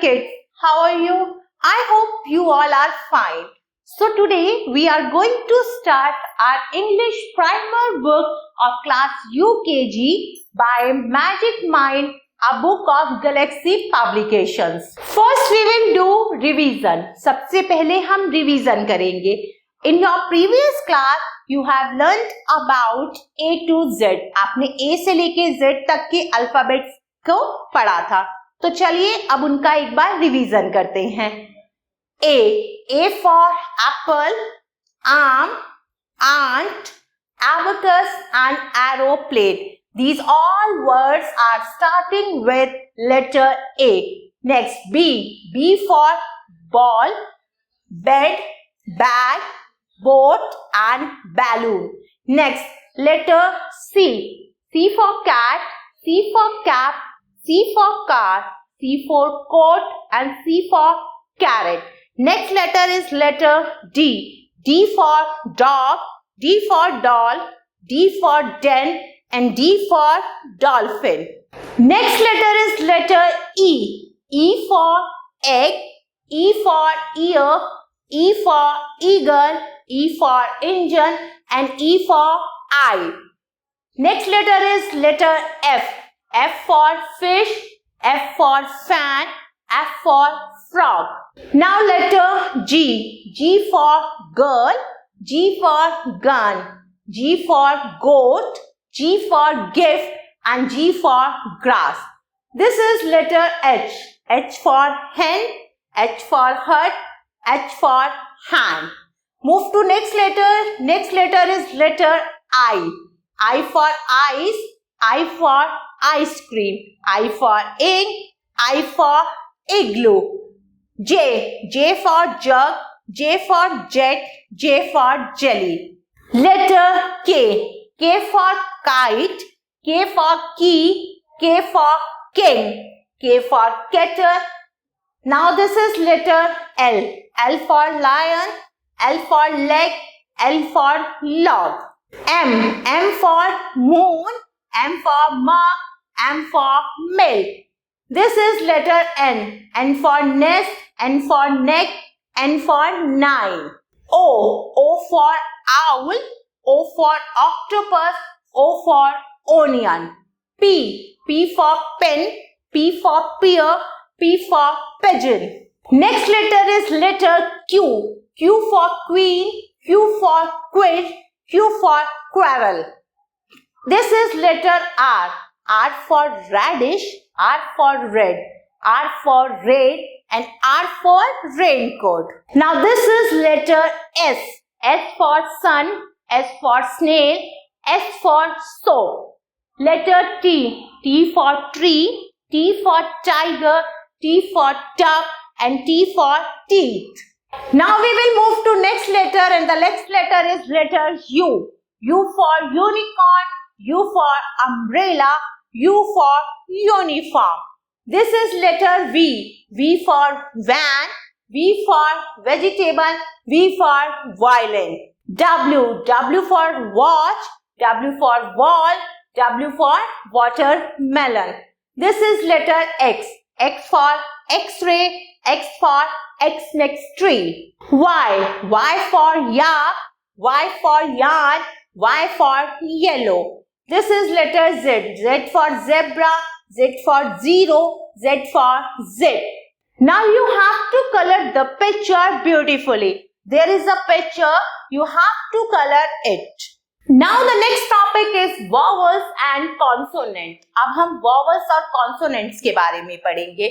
kids, how are you? I hope you all are fine. So today we are going to start our English primer book of class UKG by Magic Mind, a book of Galaxy Publications. First we will do revision. सबसे पहले हम revision करेंगे. In your previous class you have learnt about A to Z. आपने A से लेके Z तक के alphabets को पढ़ा था. तो चलिए अब उनका एक बार रिवीजन करते हैं. A for apple, arm, ant, abacus and aeroplane. These all words are starting with letter A. Next B for ball, bed, bag, boat and balloon. Next letter C for cat, C for cap, C for car, C for coat and C for carrot. Next letter is letter D. D for dog, D for doll, D for den and D for dolphin. Next letter is letter E. E for egg, E for ear, E for eagle, E for engine and E for eye. Next letter is letter F. F for fish, F for fan, F for frog. Now letter G. G for girl, G for gun, G for goat, G for gift and G for grass. This is letter H. H for hen, H for hut, H for hand. Move to next letter. Next letter is letter I. I for ice, I for ice cream, I for ink, I for igloo. J for jug, J for jet, J for jelly. Letter K. K for kite, K for key, K for king, K for kettle. Now this is letter L. L for lion, L for leg, L for log. M for moon, M for mug, M for milk. This is letter N. N for nest, N for neck, N for 9. O for owl, O for octopus, O for onion. P for pen, P for pear, P for pigeon. Next letter is letter Q. Q for queen, Q for quiz, Q for quarrel. This is letter R. R for radish, R for red, R for red and R for raincoat. Now this is letter S. S for sun, S for snail, S for soap. Letter T. T for tree, T for tiger, T for duck and T for teeth. Now we will move to next letter and the next letter is letter U. U for unicorn, U for umbrella, U for uniform. This is letter V. V for van, V for vegetable, V for violin. W for watch, W for wall, W for watermelon. This is letter X. X for X-ray, X for X next tree. Y for yak, Y for yarn, Y for yellow. This is letter Z. Z for zebra, Z for zero, Z for zip. Now you have to color the picture beautifully. There is a picture, you have to color it. Now the next topic is vowels and consonant. अब हम vowels और consonants के बारे में पढ़ेंगे.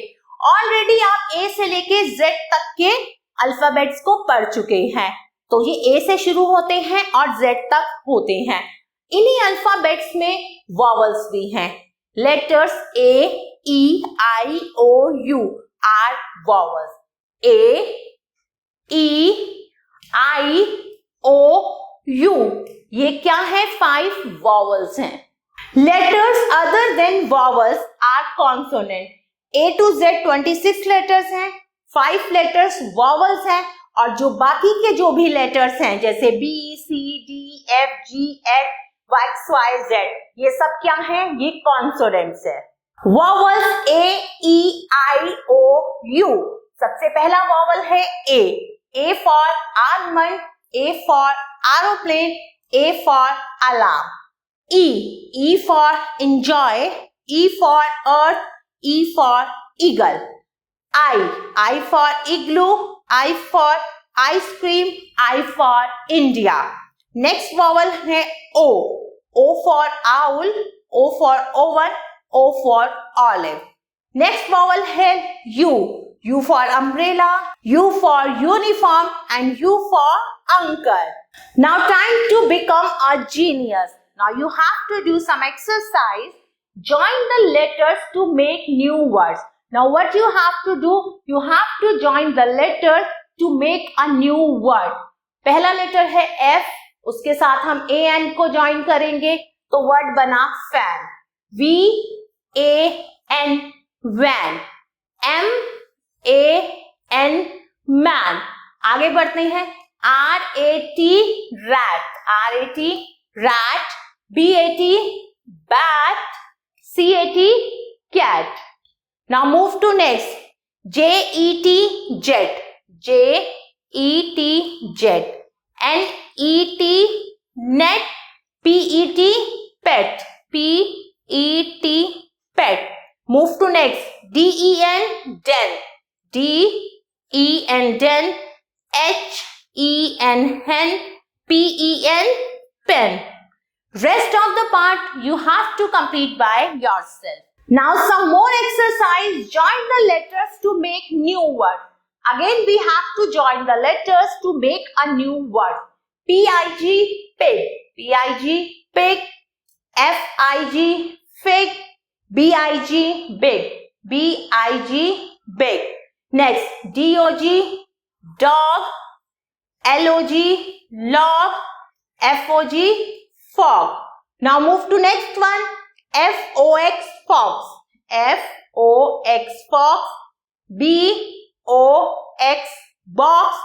Already आप A से लेके Z तक के अल्फाबेट्स को पढ़ चुके हैं. तो ये A से शुरू होते हैं और Z तक होते हैं. इन्हीं अल्फाबेट्स में vowels भी हैं. Letters A, E, I, O, U are vowels. A, E, I, O, U. ये क्या है? 5 vowels हैं. Letters other than vowels are consonant. A to Z 26 letters हैं. 5 letters vowels हैं और जो बाकी के जो भी letters हैं जैसे B, C, D, F, G, H, X, Y, Z ये सब क्या हैं? ये consonants है. Vowels A, E, I, O, U. सबसे पहला वॉवल है A. A for almond, A for aeroplane, A for alarm. E. E for enjoy, E for earth, E for eagle. I for igloo, I for ice cream, I for India. Next vowel है O. O for owl, O for oven, O for olive. Next vowel है U. U for umbrella, U for uniform, and U for uncle. Now time to become a genius. Now you have to do some exercise. Join the letters to make new words. Now what you have to do? You have to join the letters to make a new word. पहला letter है F, उसके साथ हम AN को join करेंगे तो word बना fan. VAN van. MAN man. आगे बढ़ते हैं. RAT rat. RAT rat. BAT bat. CAT cat. Now move to next. JET jet. JET jet. NET net. PET pet. PET pet. Move to next. DEN den. DEN den. HEN hen. PEN pen. Rest of the part you have to complete by yourself. Now some more exercise. Join the letters to make new word. Again we have to join the letters to make a new word. PIG pig. PIG pig. FIG fig. BIG big. BIG big. Next DOG dog. LOG log. FOG fog. Now move to next one. FOX fox. FOX fox. BOX box.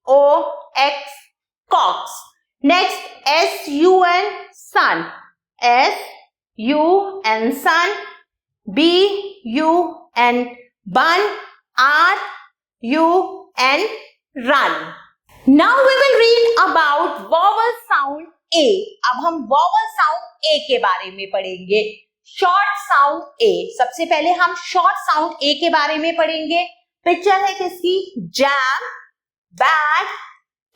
COX cox. Next SUN sun. SUN sun. BUN bun. RUN run. Now we will read about vowel sound A. अब हम vowel sound A के बारे में पढ़ेंगे. Short sound A. सबसे पहले हम short sound A के बारे में पढ़ेंगे. पिक्चर है किसकी? Jam, bag,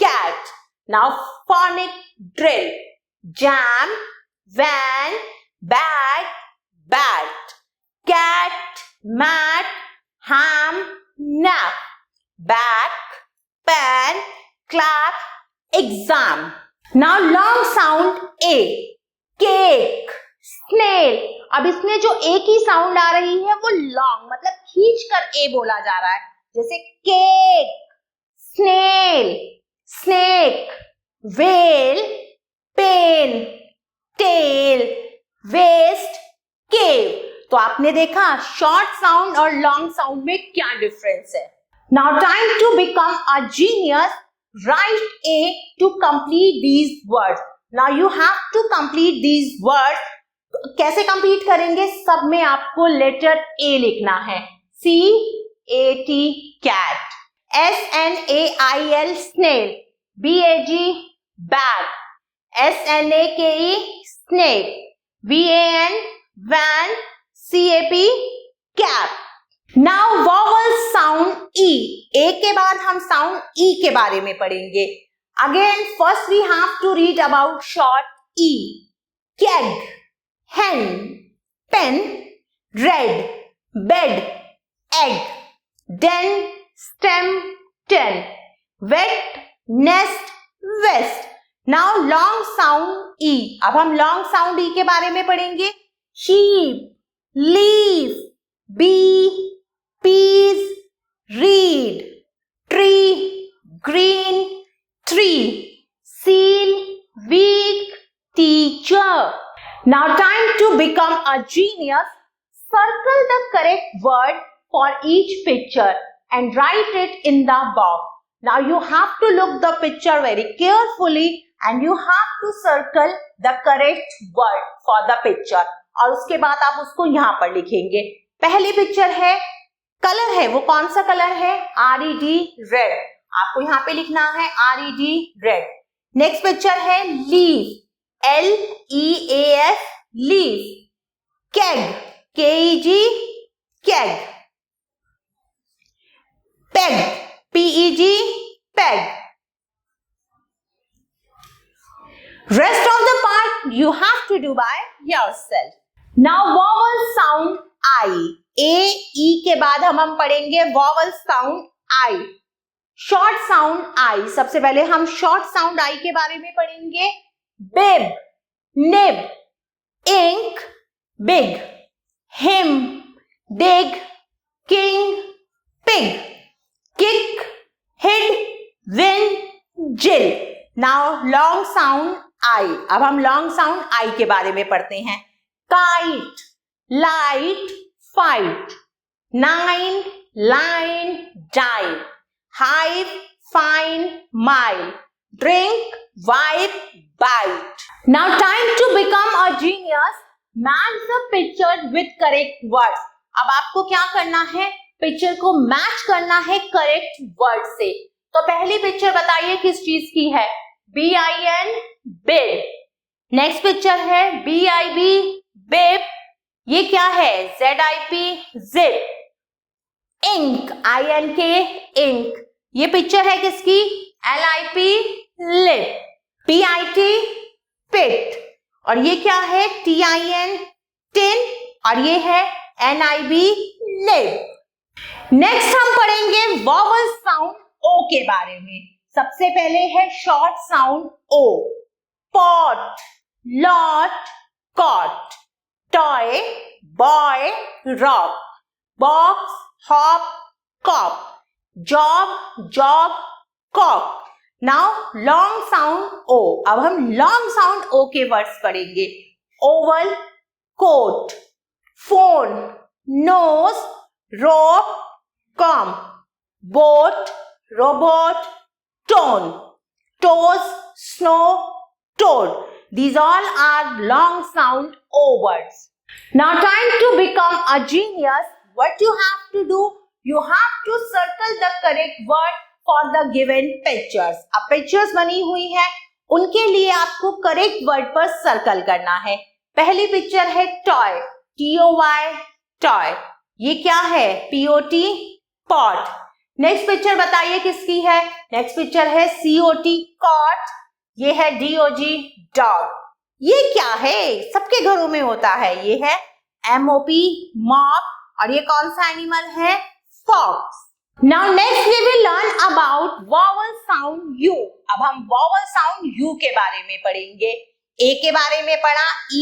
cat. Now phonic drill. Jam, van, bag, bat. Cat, mat, ham, nap. Back, pan, clap, exam. Now long sound A. Cake, snail. अब इसमें जो A की साउंड आ रही है वो लॉन्ग मतलब खींच कर A बोला जा रहा है. जैसे cake, snail, snake, well, pen, tail, west, cave. तो आपने देखा शॉर्ट साउंड और लॉन्ग साउंड में क्या डिफरेंस है. Now time to become a genius. Write A to complete these words. Now you have to complete these words. कैसे complete करेंगे? सब में आपको लेटर A लिखना है. CAT cat. SNAIL snail. BAG bag. SNAKE snake. VAN van. CAP cap. Now vowel sound E. A के बाद हम sound E के बारे में पढ़ेंगे. Again first we have to read about short E. Keg, hen, pen, red, bed, egg, den, stem, ten, wet, nest, west. Now long sound E. अब हम long sound E के बारे में पढ़ेंगे. Sheep, leaf, bee, peas, reed, tree, green, tree, seal, week, teacher. Now time to become a genius. Circle the correct word for each picture and write it in the box. Now you have to look the picture very carefully and you have to circle the correct word for the picture. और उसके बाद आप उसको यहाँ पर लिखेंगे. पहली picture है कलर है वो कौन सा कलर है? RED, red. आपको यहाँ पे लिखना है RED, रेड। नेक्स्ट पिक्चर है leaf, LEAF, leaf. Keg, KEG, keg. Peg, PEG, peg. Rest of the part you have to do by yourself. Now vowel sound I. A, E के बाद हम पढ़ेंगे vowel sound I. Short sound I. सबसे पहले हम short sound I के बारे में पढ़ेंगे. Bib, nib, ink, big, him, dig, king, pig, kick, hid, win, jill. Now long sound I. अब हम long sound I के बारे में पढ़ते हैं. Kite, light, fight, nine, line, dine, hive, fine, mile, drink, wipe, bite. Now time to become a genius. Match the picture with correct words. अब आपको क्या करना है? पिक्चर को मैच करना है करेक्ट वर्ड से. तो पहली पिक्चर बताइए किस चीज की है? BIN, bib. नेक्स्ट पिक्चर है BIB, बिब. ये क्या है? ZIP, zip. Ink, INK, ink. ये पिक्चर है किसकी? LIP, lip. PIT, pit. और ये क्या है? TIN, tin. और ये है NIB, लिप. नेक्स्ट हम पढ़ेंगे वॉवल साउंड O के बारे में. सबसे पहले है short sound O. Pot, lot, cot. Toy, boy, rock. Box, hop, cop. Job, job, cock. Now long sound O. अब हम लॉन्ग साउंड O के वर्ड्स पढ़ेंगे. Oval, coat. Phone, nose, rope, comb. Boat, robot, tone. Toes, snow, toad. These all are long sound O words. Now time to become a genius. What you have to do? You have to circle the correct word for the given pictures. अब pictures बनी हुई है, उनके लिए आपको correct word पर circle करना है. पहली पिक्चर है toy, TOY, toy. ये क्या है? POT, pot. नेक्स्ट पिक्चर बताइए किसकी है? नेक्स्ट पिक्चर है COT, कॉट. ये है DOG, डॉग. ये क्या है? सबके घरों में होता है. ये है MOP, मॉप. और ये कौन सा एनिमल है? Fox. Now next we will learn about vowel sound U. अब हम वॉवल साउंड U के बारे में पढ़ेंगे. A के बारे में पढ़ा, E,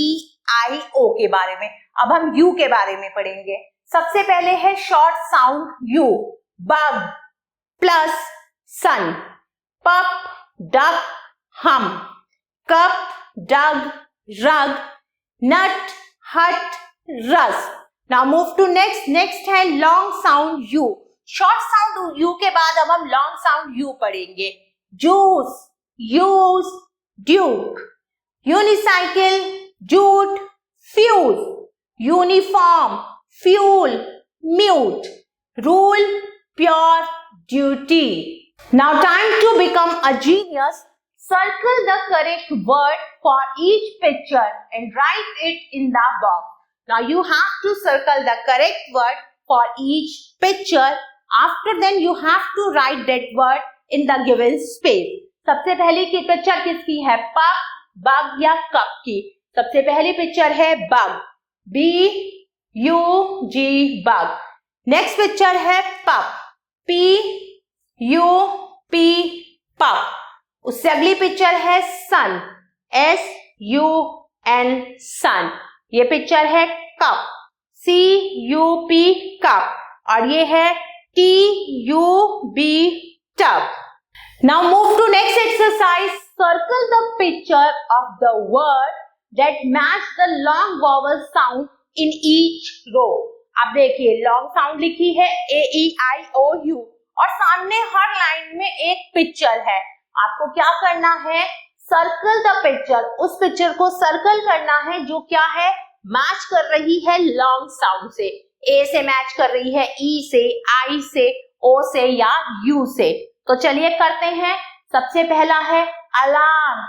I, O के बारे में. अब हम U के बारे में पढ़ेंगे. सबसे पहले है short sound U. Bug, plus sun. Pup, duck, hum. Cup, dug, rug. Nut, hut, rust. Now move to next. Next है long sound U. Short sound U के बाद अब हम long sound U पढ़ेंगे. Juice, use, duke. Unicycle, jute, fuse. Uniform, fuel, mute. Rule, pure, duty. Now time to become a genius. Circle the correct word for each picture and write it in the box. Now you have to circle the correct word for each picture. After then you have to write that word in the given space. सबसे पहली की picture किसकी है? पप, bug या cup की. सबसे पहली पिक्चर है bug, BUG, bug. Next picture है पप, PUP, पप. उससे अगली पिक्चर है सन, SUN, सन. ये पिक्चर है कप, CUP, कप. और ये है TUB, tub. Now move to next exercise. Circle the picture of the word that match the long vowel sound in each row. अब देखिए लॉन्ग साउंड लिखी है AEIOU और सामने हर लाइन में एक पिक्चर है. आपको क्या करना है? Circle the picture. उस पिक्चर को सर्कल करना है जो क्या है? मैच कर रही है लॉन्ग साउंड से. ए से मैच कर रही है, ई से, आई से, ओ से या यू से। तो चलिए करते हैं। सबसे पहला है अलार्म,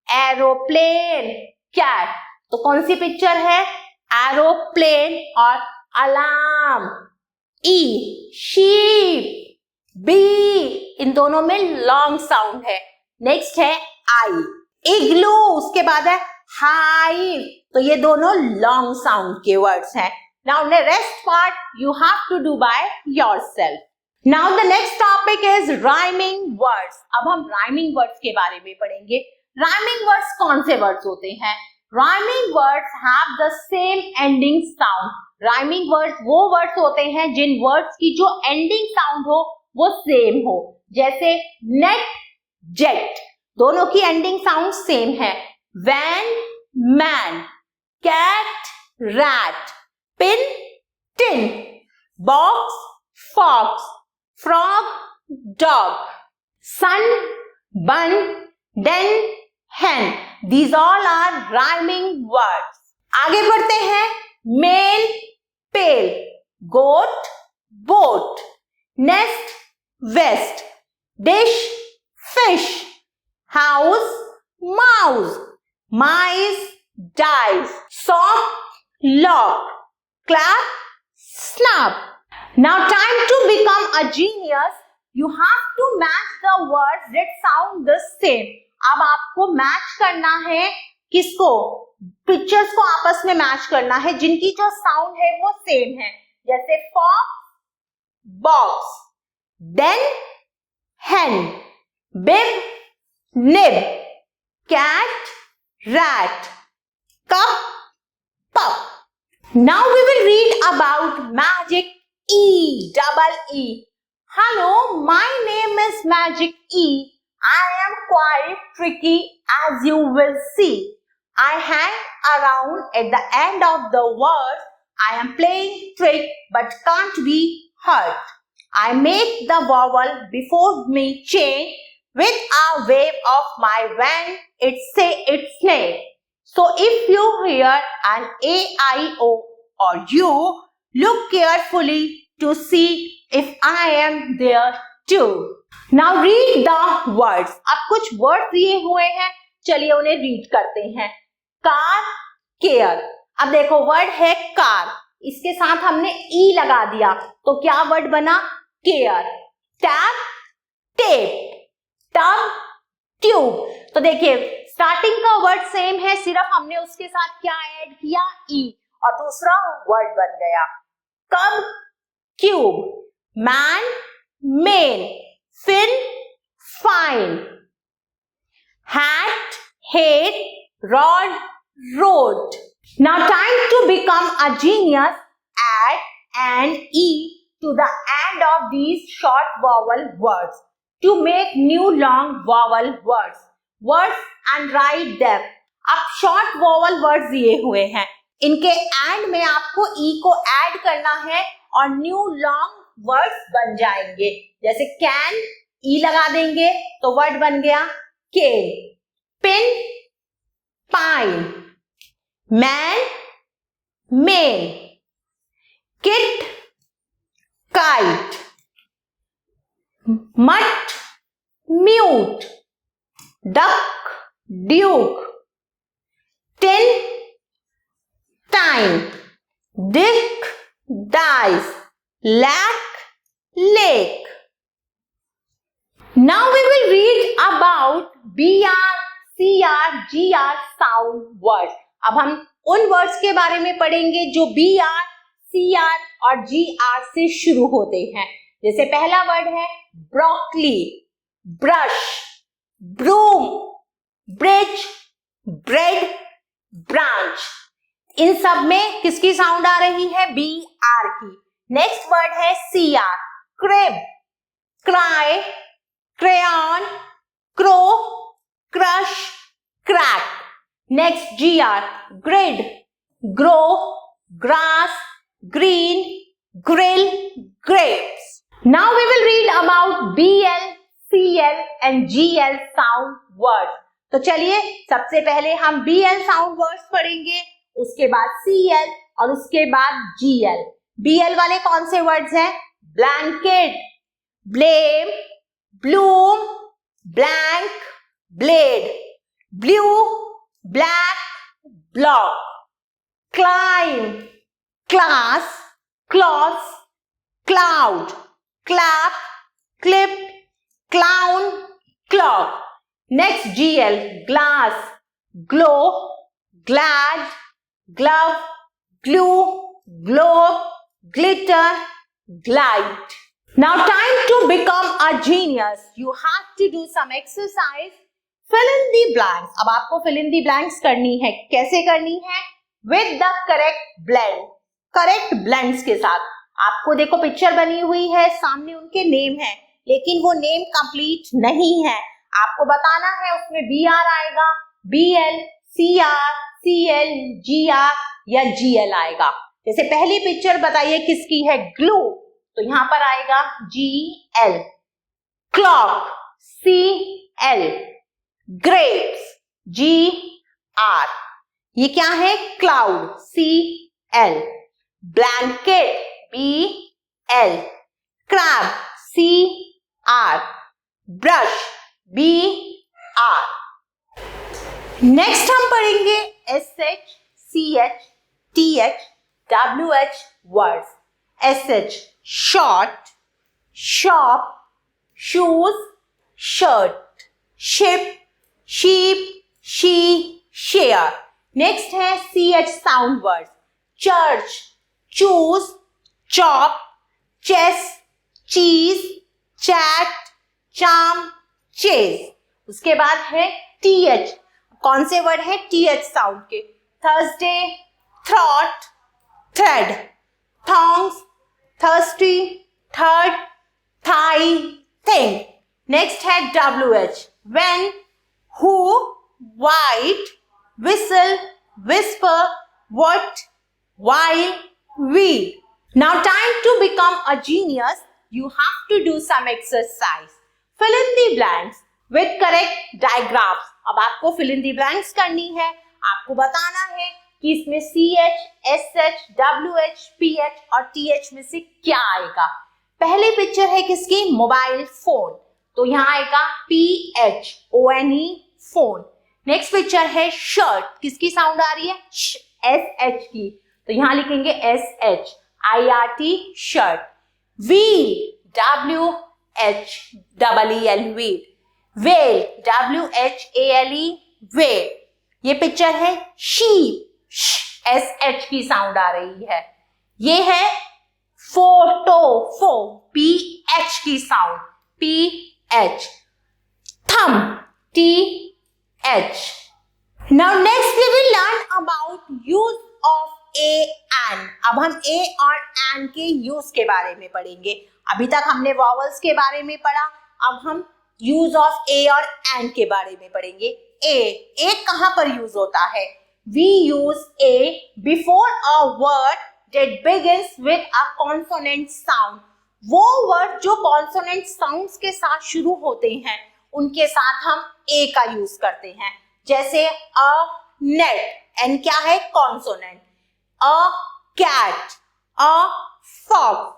एरोप्लेन, कैट। तो कौन सी पिक्चर है? एरोप्लेन और अलार्म। ई शीप, बी, इन दोनों में लॉन्ग साउंड है। नेक्स्ट है आई, इग्लू, उसके बाद है हाइव। तो ये दोनों लॉन्ग साउंड के वर्ड्स हैं। Now the rest part you have to do by yourself. Now the next topic is rhyming words. अब हम राइमिंग वर्ड्स के बारे में पढ़ेंगे। राइमिंग वर्ड्स कौन से वर्ड्स होते हैं? Rhyming words have the same ending sound. Rhyming words वो वर्ड्स होते हैं जिन वर्ड्स की जो एंडिंग साउंड हो वो सेम हो। जैसे नेट, जेट, दोनों की एंडिंग साउंड सेम है। Van, man, cat, rat, pin, tin, box, fox, frog, dog, sun, bun, den, hen. These all are rhyming words. आगे बढ़ते हैं। male, pail, goat, boat, nest, vest, dish, fish, house, mouse, mice, dice, sock, lock, clap, snap. Now time to become a genius. You have to match the words that sound the same. अब आपको match करना है किसको? Pictures को आपस में match करना है जिनकी जो साउंड है वो सेम है। जैसे fox, box, den, hen, bib, nib, cat, rat, cup, pup. Now we will read about magic E, double E. Hello, my name is Magic E. I am quite tricky as you will see. I hang around at the end of the word. I am playing trick but can't be hurt. I make the vowel before me change with a wave of my wand. It say its name. So if you hear an A, I, O or U, look carefully to see if I am there too. Now read the words. अब कुछ word दिए हुए हैं, चलिए उन्हें read करते हैं। Car, care. अब देखो वर्ड है कार, इसके साथ हमने ई लगा दिया तो क्या वर्ड बना? Care. Tap, tape, tub, tube. तो देखिए स्टार्टिंग का वर्ड सेम है, सिर्फ हमने उसके साथ क्या ऐड किया? ई, और दूसरा वर्ड बन गया। Cub, cube, man, men, fin, fine, hat, hate, rod, road. Now time to become a genius. Add an E to the end of these short vowel words to make new long vowel words and write them. अब short vowel words दिए हुए हैं, इनके and में आपको ई को add करना है और न्यू लॉन्ग वर्ड्स बन जाएंगे। जैसे कैन, ई लगा देंगे तो वर्ड बन गया cane. Pin, pine, man, mane, kit, kite, mutt, mute, duck, duke, tin, time, dick, dice, lack, lake. Now we will read about BR, CR, GR sound words. अब हम उन वर्ड्स के बारे में पढ़ेंगे जो BR, CR और GR से शुरू होते हैं। जैसे पहला वर्ड है broccoli, brush, broom, bridge, bread, branch. इन सब में किसकी साउंड आ रही है? BR की। नेक्स्ट वर्ड है CR, crib, cry, crayon, crow, crush, crack. Next GR, grid, grow, grass, green, grill, grapes. Now we will read about BL, CL and GL sound word. तो चलिए सबसे पहले हम BL साउंड वर्ड्स पढ़ेंगे, उसके बाद CL और उसके बाद GL। BL वाले कौन से वर्ड्स हैं? Blanket, blame, Bloom, blank, blade, blue, black, block, climb, class, clothes, cloud, clap, clip, clown, clock. Next GL, glass, glow, glad, glove, glue, globe, glitter, glide. Now time to become a genius. You have to do some exercise. Fill in the blanks. अब आपको fill in the blanks करनी है. कैसे करनी है? With the correct blend. Correct blends के साथ. आपको देखो पिक्चर बनी हुई है, सामने उनके नेम है, लेकिन वो नेम कंप्लीट नहीं है. आपको बताना है उसमें BR आएगा, BL, CR, CL, GR या GL आएगा. जैसे पहली पिक्चर बताइए किसकी है? ग्लू, तो यहां पर आएगा GL. Clock, CL. Grapes, GR. ये क्या है? Cloud, CL. Blanket, BL. Crab, CR. Brush, BR. Next हम पढ़ेंगे SH, CH, TH, WH words. SH short, shop, shoes, shirt, ship, sheep, she, share. Next है CH sound words. Church, choose, chop, chess, cheese, chat, charm, chase. उसके बाद है TH. कौन से word है TH sound के? Thursday, throat, thread, thongs, thirsty, third, thigh, thing. Next है WH. When, who, white, whistle, whisper, what, why, weed. Now time to become a genius. You have to do some exercise. Fill in the blanks with correct diagrams. अब आपको fill in the blanks करनी है. आपको बताना है कि इसमें CH, SH, WH, PH और TH में से क्या आएगा. पहली पिक्चर है किसकी? मोबाइल फोन, तो यहाँ आएगा PHONE, फोन. नेक्स्ट पिक्चर है शर्ट, किसकी साउंड आ रही है? SH की, तो यहाँ लिखेंगे SH, IRT, shirt. Wheel, WHEEL, wheel. Well, WHALE, well. ये पिक्चर है शीप, SH की साउंड आ रही है. ये है फोटो, PH की साउंड, PH. थम, TH. Now next we will learn about use of a and. अब हम a और and के यूज के बारे में पढ़ेंगे. अभी तक हमने वॉवल्स के बारे में पढ़ा, अब हम यूज ऑफ a और and के बारे में पढ़ेंगे. a कहां पर यूज होता है? We use a before a word that begins with a consonant sound. वो वर्ड जो कॉन्सोनेंट साउंड्स के साथ शुरू होते हैं उनके साथ हम a का यूज करते हैं. जैसे अ नेट, एन क्या है? Consonant. A cat, a fox,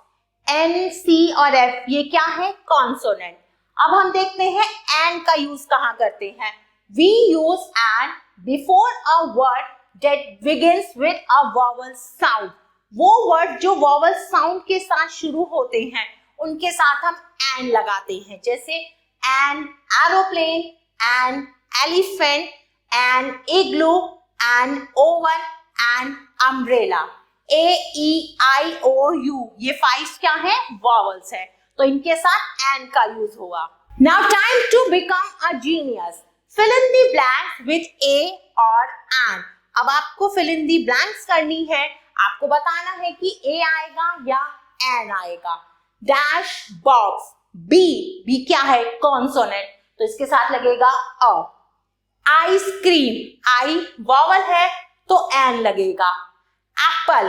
N, C और एफ ये क्या है? कॉन्सोनेंट. अब हम देखते हैं एंड का यूज कहां करते हैं. We use an before a word that begins with a vowel sound. वो वर्ड जो वॉवल साउंड के साथ शुरू होते हैं उनके साथ हम एंड लगाते हैं. जैसे an aeroplane, an elephant, an igloo, an oven, an umbrella. AEIOU ये 5 क्या है? वॉवल्स है, तो इनके साथ एंड का यूज होगा. Now time to become a genius. Fill in the blanks with a और एंड. अब आपको फिल इन द ब्लैंक्स करनी है. आपको बताना है कि ए आएगा या एन आएगा. डैश बॉक्स, बी क्या है? कॉन्सोनेंट, तो इसके साथ लगेगा अ. आइसक्रीम, आई वॉवल है तो एन लगेगा. एप्पल,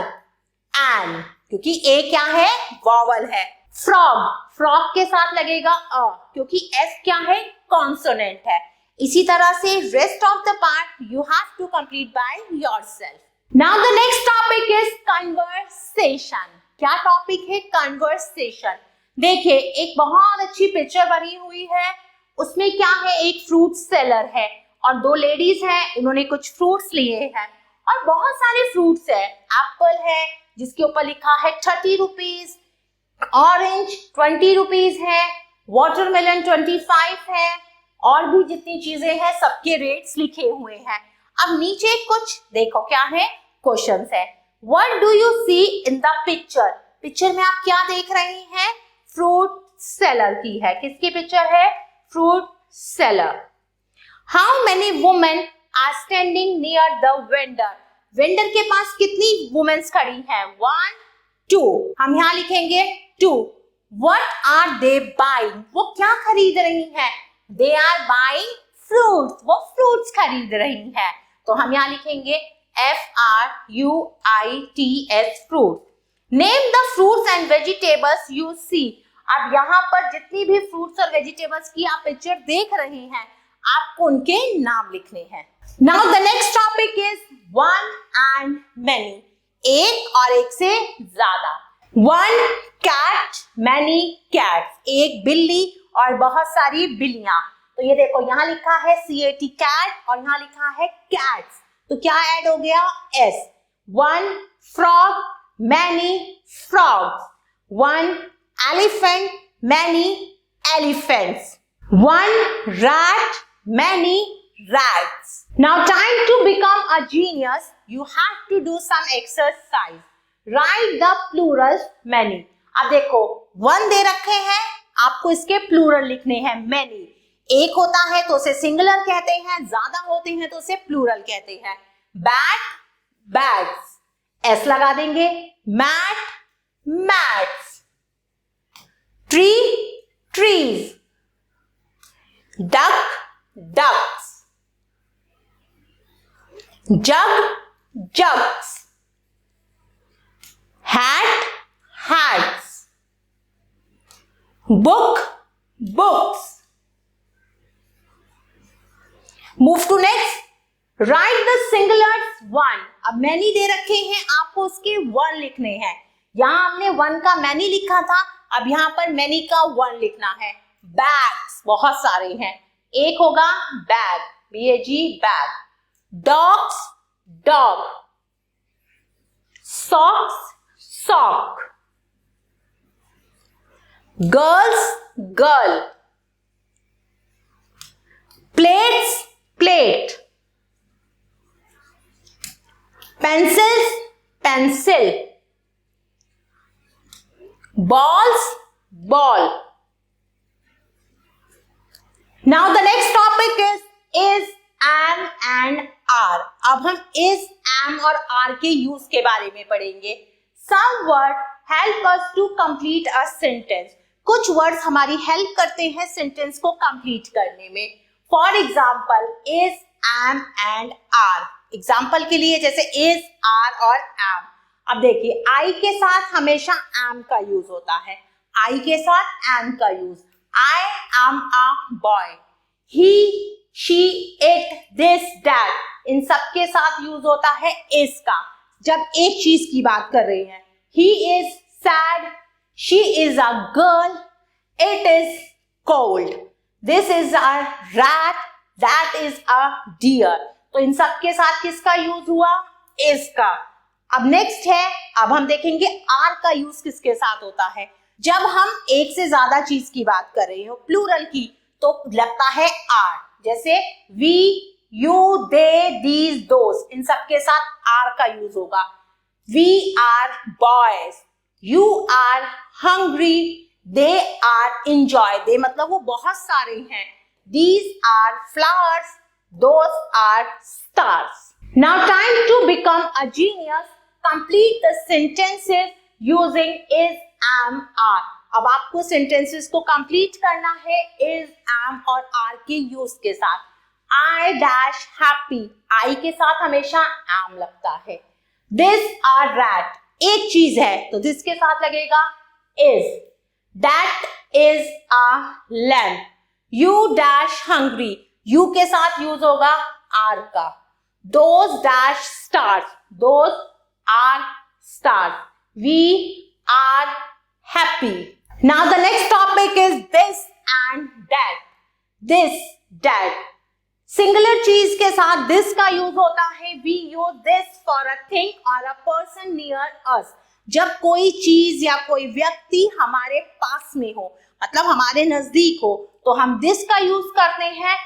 एन, क्योंकि ए क्या है? वॉवल है. फ्रॉग, फ्रॉग के साथ लगेगा अ, क्योंकि एस क्या है? कॉन्सोनेंट है. इसी तरह से rest of the part you have to complete by yourself. Now the next topic is conversation. क्या टॉपिक है? कन्वर्सेशन। देखिए एक बहुत अच्छी पिक्चर बनी हुई है, उसमें क्या है, एक फ्रूट सेलर है और दो लेडीज हैं, उन्होंने कुछ फ्रूट्स लिए हैं और बहुत सारे फ्रूट्स है। एप्पल है जिसके ऊपर लिखा है 30 रुपीज, ऑरेंज 20 रुपीज है, वाटरमेलन 25 है और भी जितनी चीजें हैं सबके रेट्स लिखे हुए हैं। अब नीचे कुछ देखो क्या है, क्वेश्चंस है। What do you see in the picture? Picture में आप क्या देख रहे हैं? फ्रूट सेलर की है। किसकी पिक्चर है? Fruit seller. How many women are standing near the vendor? Vendor के पास कितनी वुमेन्स खड़ी हैं? 1 2। हम यहां लिखेंगे 2। What are they buying? वो क्या खरीद रही हैं? They are buying fruits. वो fruits खरीद रही हैं। तो हम यहाँ लिखेंगे FRUITS fruit. Name the fruits and vegetables you see. अब यहाँ पर जितनी भी fruits और vegetables की आप पिक्चर देख रहे हैं, आपको उनके नाम लिखने हैं। Now the next topic is one and many. एक और एक से ज्यादा। One cat, many cats. एक बिल्ली और बहुत सारी बिल्लियां। तो ये देखो यहाँ लिखा है CAT cat और यहाँ लिखा है cats। तो क्या ऐड हो गया? S. One frog, many frogs. One elephant, many elephants. One rat, many rats. Now time to become a genius. You have to do some exercise. Write the plurals many. अब देखो 1 दे रखे हैं, आपको इसके प्लूरल लिखने हैं many. एक होता है तो उसे सिंगुलर कहते हैं, ज्यादा होते हैं तो उसे प्लूरल कहते हैं। बैट बैट्स, एस लगा देंगे। Mat mats. Tree trees. Duck ducks. Jug jugs. Hat hats. Book books. Move to next. Write the singulars 1. अब many दे रखे हैं, आपको उसके 1 लिखने हैं। यहाँ हमने 1 का many लिखा था, अब यहाँ पर many का 1 लिखना है। Bags बहुत सारे हैं, एक होगा bag, BAG bag. Dogs dog. Socks sock. Girls girl. Plates plate. Pencils pencil. Balls ball. Now the next topic is, am and are. अब हम is, am और are के यूज के बारे में पढ़ेंगे। Some word help us to complete a sentence. कुछ words हमारी हेल्प करते हैं सेंटेंस को कंप्लीट करने में। For example is, am and are. Example के लिए जैसे is, are और am। अब देखिए I के साथ हमेशा am का यूज होता है, I के साथ am का use. I am a boy. He, she, it, this, that, इन सब के साथ यूज होता है is का, जब एक चीज की बात कर रहे हैं। He is sad. She is a girl. It is cold. This is a rat. That is a deer. तो इन सब के साथ किसका यूज हुआ? is का। अब नेक्स्ट है, अब हम देखेंगे are का यूज किसके साथ होता है। जब हम एक से ज्यादा चीज की बात कर रहे हो, प्लूरल की, तो लगता है are। जैसे we, you, they, these, those, इन सब के साथ are का यूज होगा। We are boys. You are hungry. They are enjoy. they मतलब वो बहुत सारे हैं। These are flowers. Those are stars. Now time to become a genius. Complete the sentences using is, am, are. अब आपको sentences को complete करना है is, am और are के यूज के साथ। I dash happy. I के साथ हमेशा am लगता है। This a rat. एक चीज है तो this के साथ लगेगा is. That is a lamp. You dash hungry. You के साथ यूज होगा are का। Those dash stars. Those are stars. We are happy. Now the next topic is this and that. This, that. Singular चीज के साथ this का use होता है. We use this for a thing or a person near us. जब कोई चीज या कोई व्यक्ति हमारे पास में हो, मतलब हमारे नजदीक हो, तो हम this का यूज करते हैं.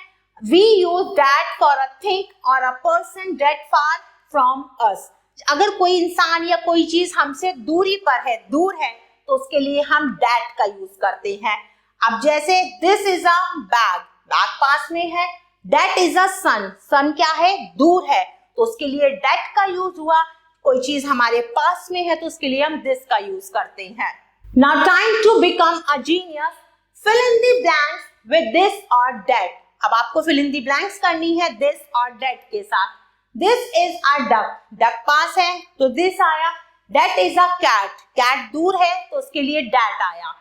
We use that for a thing or a person that far from us. अगर कोई इंसान या कोई चीज हमसे दूरी पर है, दूर है, तो उसके लिए हम that का यूज करते हैं. अब जैसे this is a bag, bag पास में है. That is a sun, sun क्या है? दूर है, तो उसके लिए that का यूज हुआ. कोई चीज हमारे पास में है तो उसके लिए हम this का यूज करते हैं. Now time to become a genius. Fill in the blanks with this or that. अब आपको fill in the blanks करनी है this और that के साथ. This is a duck, duck पास है तो this आया. That is a cat, cat दूर है तो उसके लिए that आया.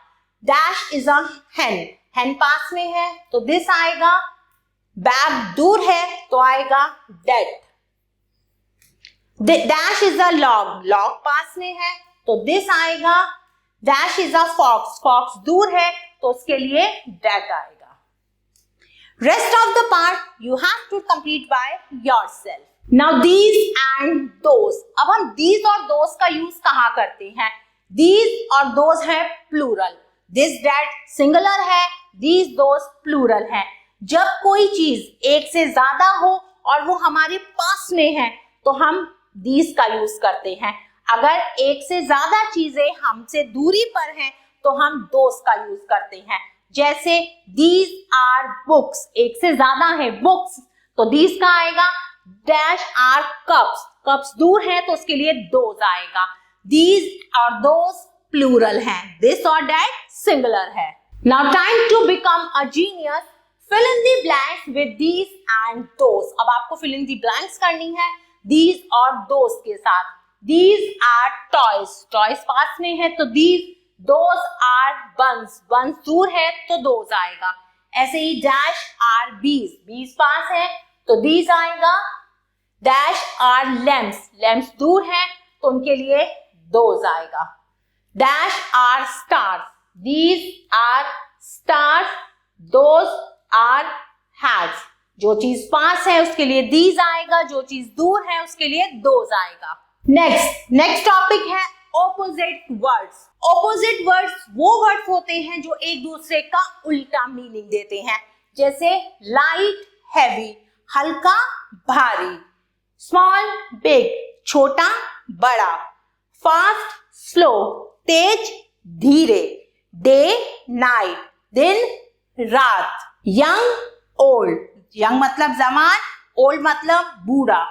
Dash is a hen, hen पास में है तो this आएगा. बैग दूर है तो आएगा that. Dash is a log, log पास में है तो this आएगा. Dash is a fox, fox दूर है तो उसके लिए that आएगा. Rest of the part you have to complete by yourself. Now these and those. अब हम these और those का यूज कहाँ करते हैं? These और those है plural. This, that singular है, these, those plural है. जब कोई चीज एक से ज्यादा हो और वो हमारे पास में है तो हम these का यूज करते हैं. अगर एक से ज्यादा चीजें हमसे दूरी पर हैं तो हम those का यूज करते हैं. जैसे these are books, एक से ज्यादा है books तो these का आएगा. Dash are cups, cups दूर है तो उसके लिए those आएगा. These और those plural हैं, this और that singular है. Now time to become a genius. Fill in the blanks with these and those. अब आपको fill in the blanks करनी है these और those के साथ. These are toys, toys पास में है तो these. Those are buns, buns दूर है तो those आएगा. ऐसे ही dash are bees, bees पास है तो these आएगा. Dash are lamps, lamps दूर है तो उनके लिए those आएगा. Dash are stars, these are stars, those are hats. जो चीज पास है उसके लिए these आएगा, जो चीज दूर है उसके लिए those आएगा. नेक्स्ट टॉपिक है opposite words. Opposite words वो वर्ड्स होते हैं जो एक दूसरे का उल्टा मीनिंग देते हैं. जैसे light heavy, हल्का भारी. Small big, छोटा बड़ा. Fast slow, तेज धीरे. Day night, दिन रात. यंग ओल्ड, यंग मतलब जवान, ओल्ड मतलब बूढ़ा.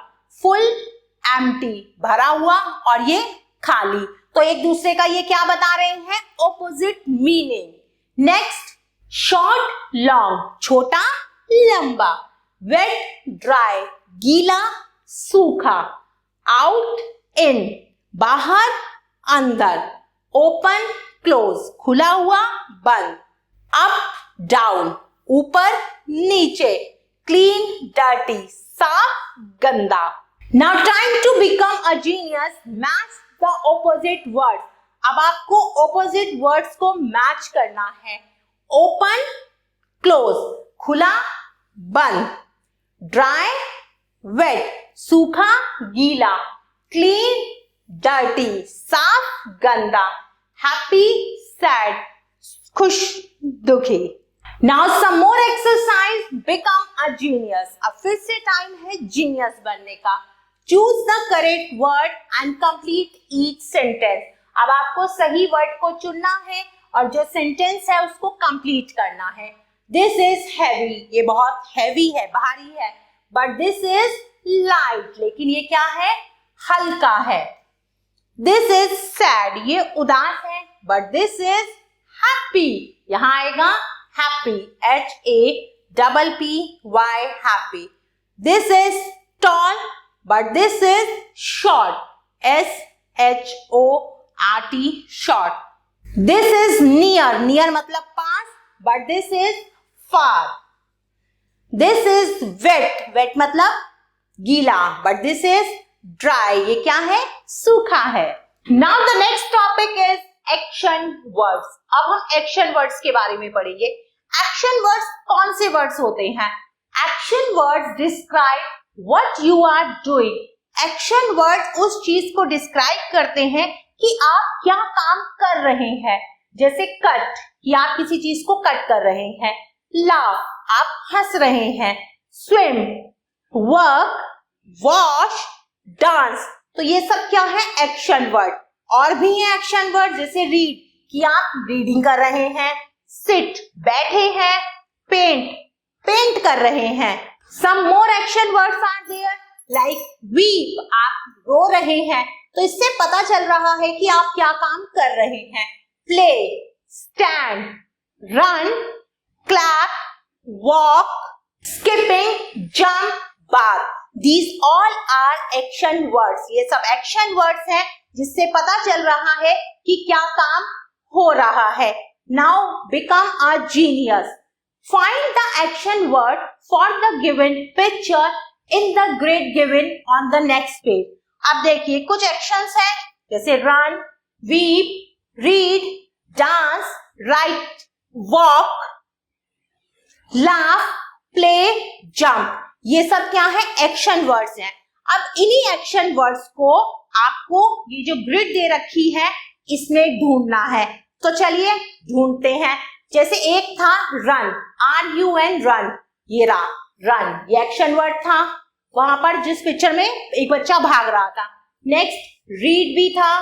फुल एम्प्टी, भरा हुआ और ये खाली. तो एक दूसरे का ये क्या बता रहे हैं? Opposite meaning. Next short long, छोटा लंबा. वेट ड्राई, गीला सूखा. आउट इन, बाहर अंदर. ओपन क्लोज, खुला हुआ बंद. अप डाउन, ऊपर नीचे. क्लीन डर्टी, साफ गंदा. Now time to become a genius. Match the opposite word. अब आपको ऑपोजिट वर्ड्स को मैच करना है. ओपन क्लोज, खुला बंद. ड्राई वेट, सूखा गीला. क्लीन डर्टी, साफ गंदा. हैप्पी सैड, खुश दुखी. Now some more exercise. Become a genius. अब फिर से टाइम है जीनियस बनने का. Choose the correct word and complete each sentence. अब आपको सही वर्ड को चुनना है और जो सेंटेंस है उसको कंप्लीट करना है. This is heavy, ये बहुत heavy है, भारी है. But this is light, लेकिन ये क्या है? हल्का है. This is sad, ये उदास है. But this is happy, यहाँ आएगा happy, HAPPY, happy. This is tall, but this is short, SHORT, short. This is near, near मतलब पास, but this is far. This is wet, wet मतलब गीला, but this is dry, ये क्या है? सूखा है. Now the next topic is action words. अब हम एक्शन वर्ड्स के बारे में पढ़ेंगे। एक्शन वर्ड्स कौन से वर्ड्स होते हैं? Action words describe what you are doing. Action word उस चीज को डिस्क्राइब करते हैं कि आप क्या काम कर रहे हैं। जैसे कट, कि आप किसी चीज को कट कर रहे हैं। लाफ, आप हंस रहे हैं। Swim, work, wash, dance. तो ये सब क्या है? Action word. और भी है एक्शन वर्ड, जैसे रीड, कि आप रीडिंग कर रहे हैं। सिट, बैठे हैं। पेंट, पेंट कर रहे हैं। Some more action words are there like weep, आप रो रहे हैं। तो इससे पता चल रहा है कि आप क्या काम कर रहे हैं। Play, stand, run, clap, walk, skipping, jump, bath. These all are action words. ये सब एक्शन वर्ड्स हैं जिससे पता चल रहा है कि क्या काम हो रहा है। Now become a genius. Find the action word for the given picture in the grid given on the next page. अब देखिए कुछ एक्शंस हैं जैसे run, weep, read, dance, write, walk, laugh, play, jump. ये सब क्या है? एक्शन वर्ड्स हैं। अब इन्हीं एक्शन वर्ड्स को आपको ये जो ग्रिड दे रखी है इसमें ढूंढना है। तो चलिए ढूंढते हैं। जैसे एक था रन, RUN, रन। ये रहा रन, ये एक्शन वर्ड था वहां पर जिस पिक्चर में एक बच्चा भाग रहा था। नेक्स्ट रीड भी था,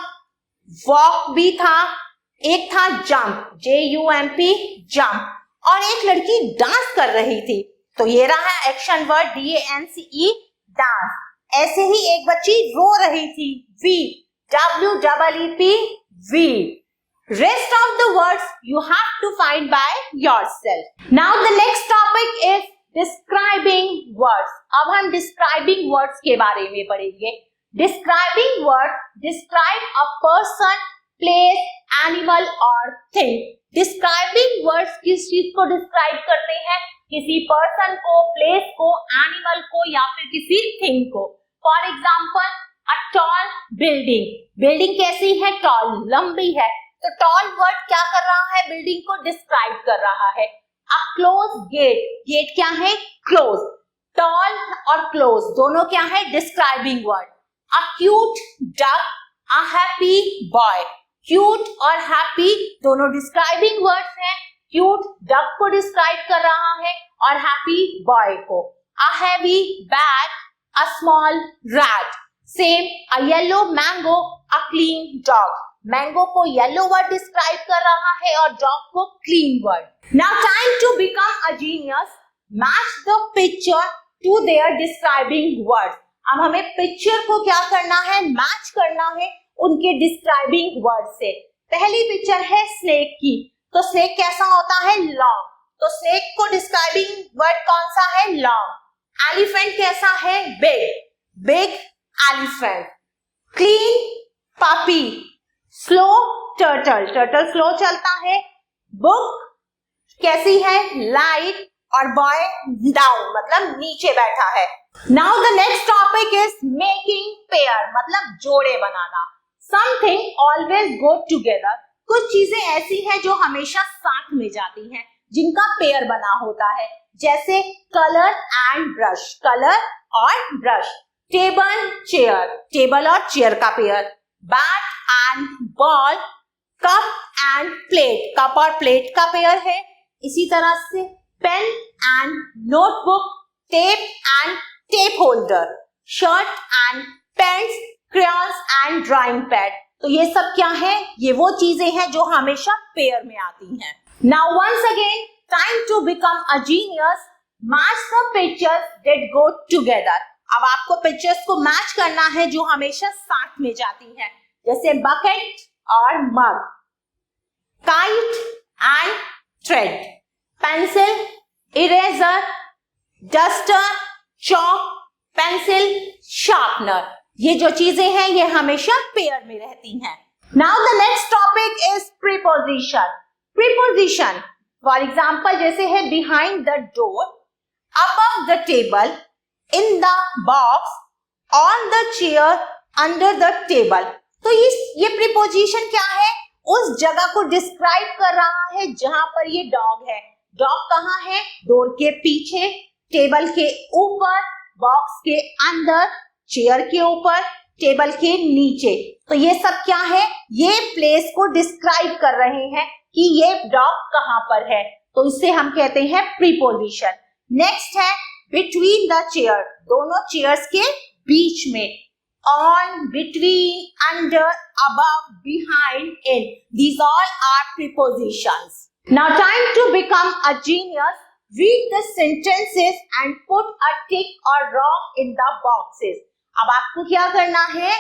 वॉक भी था, एक था जंप, JUMP, जंप, और एक लड़की डांस कर रही थी। तो ये रहा एक्शन वर्ड DANCE, डांस। ऐसे ही एक बच्ची रो रही थी, weep, WEEP, weep. Rest of the words you have to find by yourself. Now the next topic is describing words. अब हम describing words के बारे में पढ़ेंगे। Describing words describe a person, place, animal or thing. Describing words किस चीज को describe करते हैं? किसी पर्सन को, प्लेस को, एनिमल को या फिर किसी थिंग को। For example a tall building. Building कैसी है? टॉल, लंबी है। तो टॉल वर्ड क्या कर रहा है? बिल्डिंग को डिस्क्राइब कर रहा है। अ क्लोज गेट, गेट क्या है? क्लोज। टॉल और क्लोज दोनों क्या है? Describing word. A cute duck, a happy boy. Cute और हैप्पी दोनों डिस्क्राइबिंग वर्ड्स हैं। क्यूट डक को डिस्क्राइब कर रहा है और हैप्पी बॉय को। A heavy bag, a small rat. Same a yellow mango, a clean dog. Mango को येलो वर्ड डिस्क्राइब कर रहा है और डॉग को clean word. Now time to become a genius. Match the picture to their describing word. अब हमें picture को क्या करना है? मैच करना है उनके डिस्क्राइबिंग वर्ड से। पहली पिक्चर है स्नेक की, तो स्नेक कैसा होता है? लॉन्ग। तो स्नेक को डिस्क्राइबिंग वर्ड कौन सा है? लॉन्ग। एलिफेंट कैसा है? Big, big elephant. Clean puppy, slow turtle, turtle slow चलता है। बुक कैसी है? लाइट, और बॉय डाउन मतलब नीचे बैठा है। Now the next topic is making pair, मतलब जोड़े बनाना। Something always go together. कुछ चीजें ऐसी हैं जो हमेशा साथ में जाती हैं, जिनका पेयर बना होता है। जैसे कलर एंड ब्रश, कलर और ब्रश। टेबल चेयर, टेबल और चेयर का pair. Bat and ball, cup and plate, cup और प्लेट का पेयर है। इसी तरह से pen and notebook, tape and tape holder, shirt and pants, crayons and drawing pad. तो ये सब क्या है? ये वो चीजें हैं जो हमेशा पेयर में आती हैं। Now once again time to become a genius. Match the pictures that go together. अब आपको पिक्चर्स को मैच करना है जो हमेशा साथ में जाती हैं, जैसे बकेट और mug, kite and thread, pencil, eraser, duster, chalk, pencil, sharpener. ये जो चीजें हैं ये हमेशा पेयर में रहती हैं। Now the next topic is preposition. Preposition for example जैसे है behind the door, above the table, in the box, on the chair, under the table. तो ये प्रीपोजिशन क्या है? उस जगह को डिस्क्राइब कर रहा है जहां पर ये डॉग है। डॉग कहाँ है? डोर के पीछे, टेबल के ऊपर, बॉक्स के अंदर, चेयर के ऊपर, टेबल के नीचे। तो ये सब क्या है? ये प्लेस को डिस्क्राइब कर रहे हैं कि ये डॉग कहाँ पर है। तो इसे हम कहते हैं प्रीपोजिशन। नेक्स्ट है बिटवीन द चेयर, दोनों चेयर्स के बीच में। On, between, under, above, behind, in. These all are prepositions. Now time to become a genius. Read the sentences and put a tick or wrong in the boxes. अब आपको क्या करना है?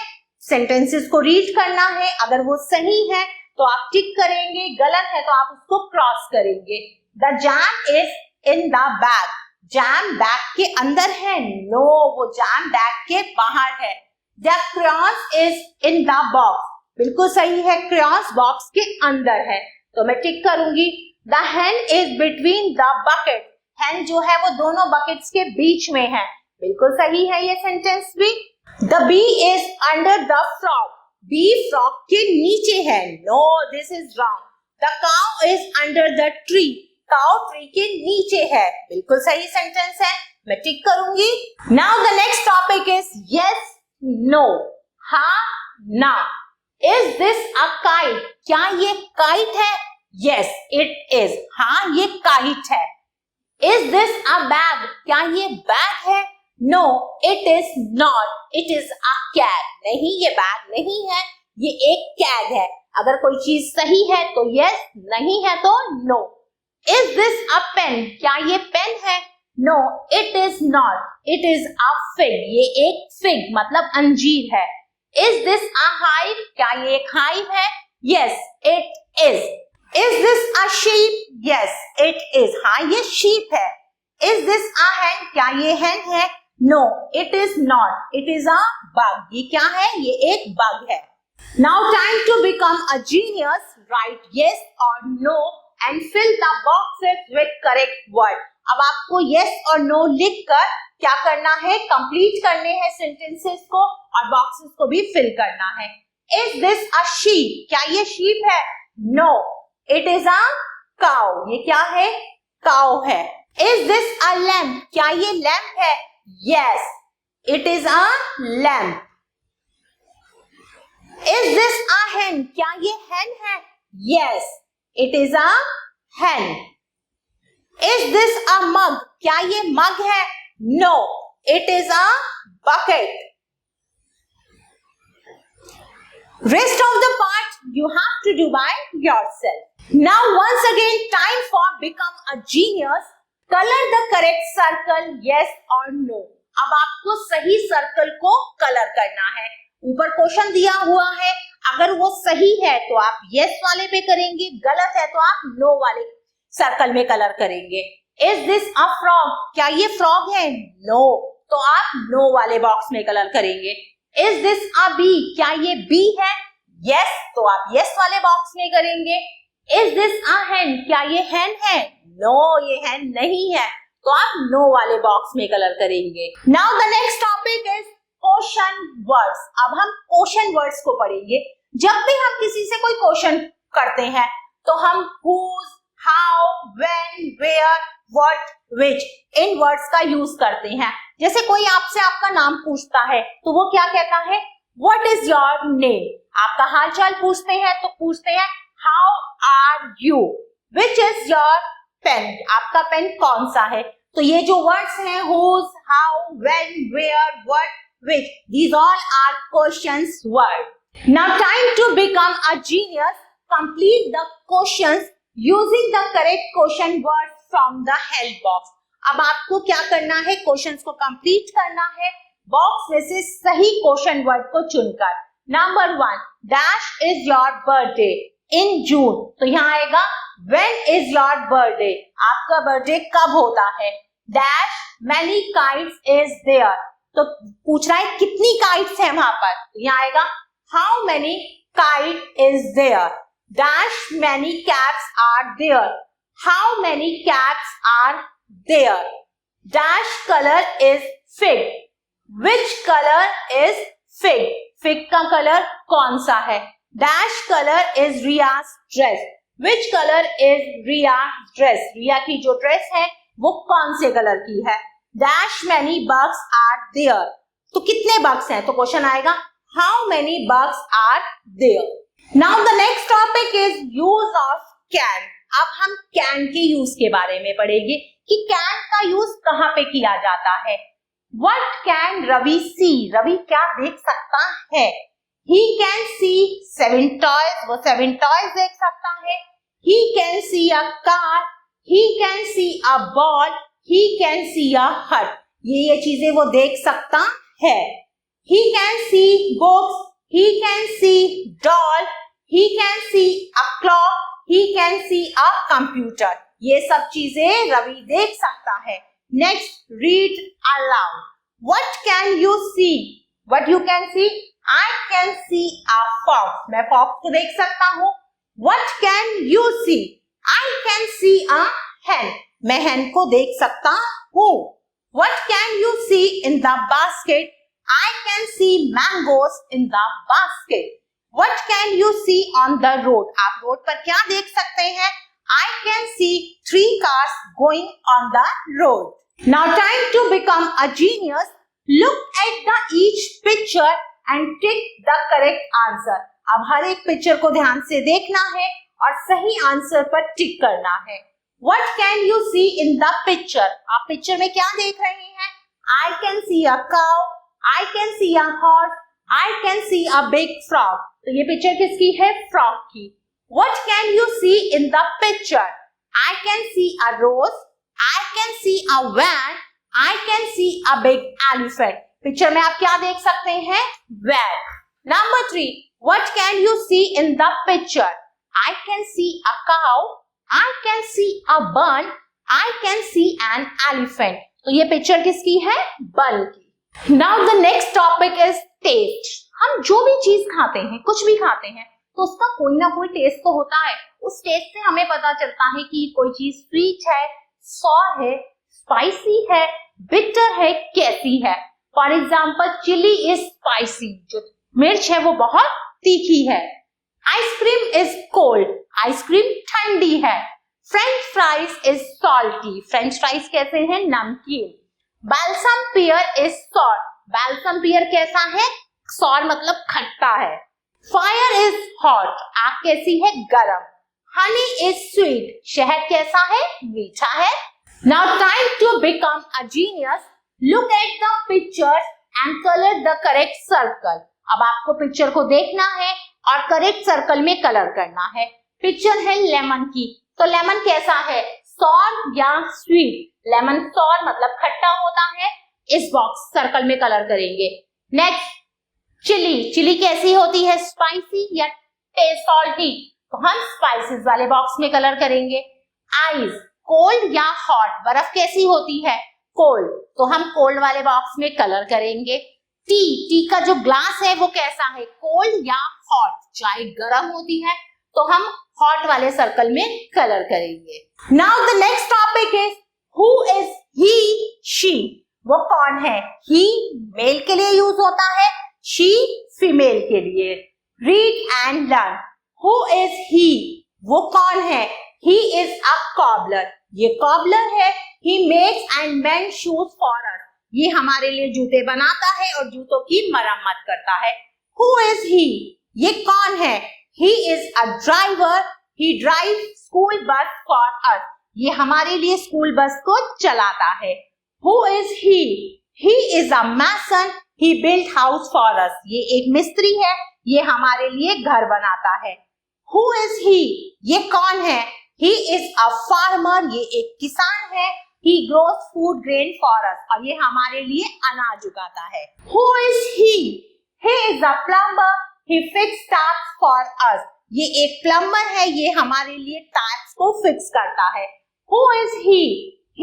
sentences को read करना है। अगर वो सही है तो आप टिक करेंगे, गलत है तो आप उसको क्रॉस करेंगे। The jam is in the bag. Jam bag के अंदर है? नो, वो जैम बैग के बाहर है। The crayons is in the box. बिल्कुल सही है, crayons बॉक्स के अंदर है, तो मैं टिक करूंगी। The hen is between the bucket. hen जो है वो दोनों बकेट्स के बीच में है, बिल्कुल सही है ये सेंटेंस भी। The bee is under the frog. bee frog के नीचे है। No, this is wrong. The cow is under the tree. cow tree के नीचे है, बिल्कुल सही सेंटेंस है, मैं टिक करूंगी। Now the next topic is yes, no, हाँ, ना। Is this a kite? क्या ये काइट है? Yes, it is. हाँ, ये काइट है। Is this a bag? क्या ये बैग है? No, it is not. It is a cat. नहीं, ये बैग नहीं है, ये एक कैट है। अगर कोई चीज सही है तो yes, नहीं है तो no. Is this a pen? क्या ये पेन है? No, it is not. It is a fig. ये एक fig मतलब अंजीर है। Is this a hive? क्या ये एक hive है? Yes, it is. Is this a sheep? Yes, it is. हाँ, ये sheep है। Is this a hen? क्या ये hen है? No, it is not. It is a bug. ये क्या है? ये एक bug है। Now time to become a genius. Write yes or no and fill the boxes with correct word. अब आपको yes और no लिखकर क्या करना है? कंप्लीट करने हैं सेंटेंसेस को और बॉक्सेस को भी फिल करना है। Is this a sheep? क्या ये sheep है? No, it is a cow. ये क्या है? cow है। Is this a lamp? क्या ये lamp है? Yes, it is a lamp. Is this a hen? क्या ये hen है? Yes, it is a hen. Is this a mug? क्या ये mug है? No, it is a bucket. Rest of the part you have to do by yourself. Now once again time for become a genius. Color the correct circle yes or no. अब आपको सही circle को colour करना है। ऊपर question दिया हुआ है, अगर वो सही है तो आप yes वाले पे करेंगे, गलत है तो आप no वाले सर्कल में कलर करेंगे। Is this a frog? क्या ये फ्रॉग है? No, तो आप no वाले बॉक्स में कलर करेंगे। Is this a bee? क्या ये bee है? Yes, तो आप yes वाले बॉक्स में करेंगे। Is this a hen? क्या ये hen है? No, ये hen नहीं है, तो आप no वाले बॉक्स में कलर करेंगे। Now the next topic is question words. अब हम क्वेश्चन वर्ड्स को पढ़ेंगे। जब भी हम किसी से कोई क्वेश्चन करते हैं तो हम whose, how, when, where, what, which in words का यूज करते हैं। जैसे कोई आपसे आपका नाम पूछता है तो वो क्या कहता है? What is your name? आपका हालचाल पूछते हैं तो पूछते हैं How are you? Which is your pen? आपका पेन कौन सा है? तो ये जो वर्ड्स हैं whose, how, when, where, what, which, these all are questions word. Now time to become a genius. Complete the questions using the correct question word from the help box. अब आपको क्या करना है? क्वेश्चंस को complete करना है box में से सही क्वेश्चन वर्ड को चुनकर। Number 1, dash is your birthday in June, तो यहाँ आएगा व्हेन इज योर बर्थडे, आपका बर्थडे कब होता है। Dash many kites is there, तो पूछ रहा है कितनी काइट्स है वहां पर, तो यहाँ आएगा how many kite is there. Dash many cats are there, how many cats are there. Dash colour is fig, which colour is fig, fig का कलर कौन सा है। Dash color is Riya's dress. Which color is Riya's dress? रिया की जो dress है वो कौन से कलर की है? Dash many bugs are there. तो कितने bugs हैं? तो क्वेश्चन आएगा how many bugs are there? Now the next topic is use of can. अब हम can के यूज के बारे में पढ़ेंगे कि can का यूज कहाँ पे किया जाता है. What can Ravi see? Ravi क्या देख सकता है? He can see 7 toys. वो 7 toys देख सकता है. He can see a car. He can see a ball. He can see a hut. ये चीजें वो देख सकता है. He can see books. He can see doll. He can see a clock. He can see a computer. ये सब चीजें रवि देख सकता है. Next, read aloud. What can you see? What you can see? I can see a fox. मैं fox को देख सकता हूँ. What can you see? I can see a hen. मैं hen को देख सकता हूँ. What can you see in the basket? I can see mangoes in the basket. What can you see on the road? आप road पर क्या देख सकते हैं? I can see 3 cars going on the road. Now time to become a genius. Look at the each picture and tick the correct answer. अब हर एक picture को ध्यान से देखना है और सही आंसर पर टिक करना है. What can you see in the picture? आप पिक्चर में क्या देख रहे हैं? I can see a cow. I can see a horse. I can see a big frog. तो ये पिक्चर किसकी है? फ्रॉग की. What can you see in the picture? I can see a rose. I can see a van. I can see a big elephant. Picture में आप क्या देख सकते हैं? Van. Number 3. What can you see in the picture? I can see a cow. I can see a bun. I can see an elephant. तो ये picture किसकी है? बन की. Now the next topic is taste. हम जो भी चीज खाते हैं, कुछ भी खाते हैं, तो उसका कोई ना कोई टेस्ट तो होता है. उस टेस्ट से हमें पता चलता है कि कोई चीज स्वीट है, सॉर है, स्पाइसी है, बिटर है, कैसी है. For example chilli is spicy. जो मिर्च है वो बहुत तीखी है. Ice cream is cold. आइसक्रीम ठंडी है. French fries is salty. French fries कैसे हैं? नमकीन. Balsam pear is sour. Balsam pear कैसा है? सॉर मतलब खट्टा है. Fire is hot. आग कैसी है? गरम. Honey is sweet. शहद कैसा है? मीठा है. Now time to become a genius. Look at the pictures and color the correct circle. अब आपको पिक्चर को देखना है और करेक्ट सर्कल में कलर करना है. पिक्चर है लेमन की. तो लेमन कैसा है? सॉर या स्वीट? लेमन सॉर मतलब खट्टा होता है. इस बॉक्स सर्कल में कलर करेंगे. Next chilli. चिली कैसी होती है? स्पाइसी या सॉल्टी? तो हम स्पाइसेस वाले बॉक्स में कलर करेंगे. आइस कोल्ड या हॉट? बर्फ कैसी होती है? कोल्ड. तो हम कोल्ड वाले बॉक्स में कलर करेंगे. टी का जो ग्लास है वो कैसा है? कोल्ड या हॉट? चाय गर्म होती है तो हम हॉट वाले सर्कल में कलर करेंगे. Now the next topic is who is he she. वो कौन है? ही मेल के लिए यूज होता है, शी फीमेल के लिए. Read and learn. Who is he? वो कौन है? He is a cobbler. ये cobbler है. He makes and mends shoes for us. ये हमारे लिए जूते बनाता है और जूतों की मरम्मत करता है. Who is he? ये कौन है? He is a driver. He drives school bus for us. ये हमारे लिए स्कूल बस को चलाता है. Who is he? He is a mason. He built house for us. ये एक मिस्त्री है. ये हमारे लिए घर बनाता है. Who is he? ये कौन है? He is a farmer. ये एक किसान है. He grows food grain for us. और ये हमारे लिए अनाज उगाता है. Who is he? He is a plumber. He fixes taps for us. ये एक प्लम्बर है. ये हमारे लिए टैप्स को फिक्स करता है. Who is he?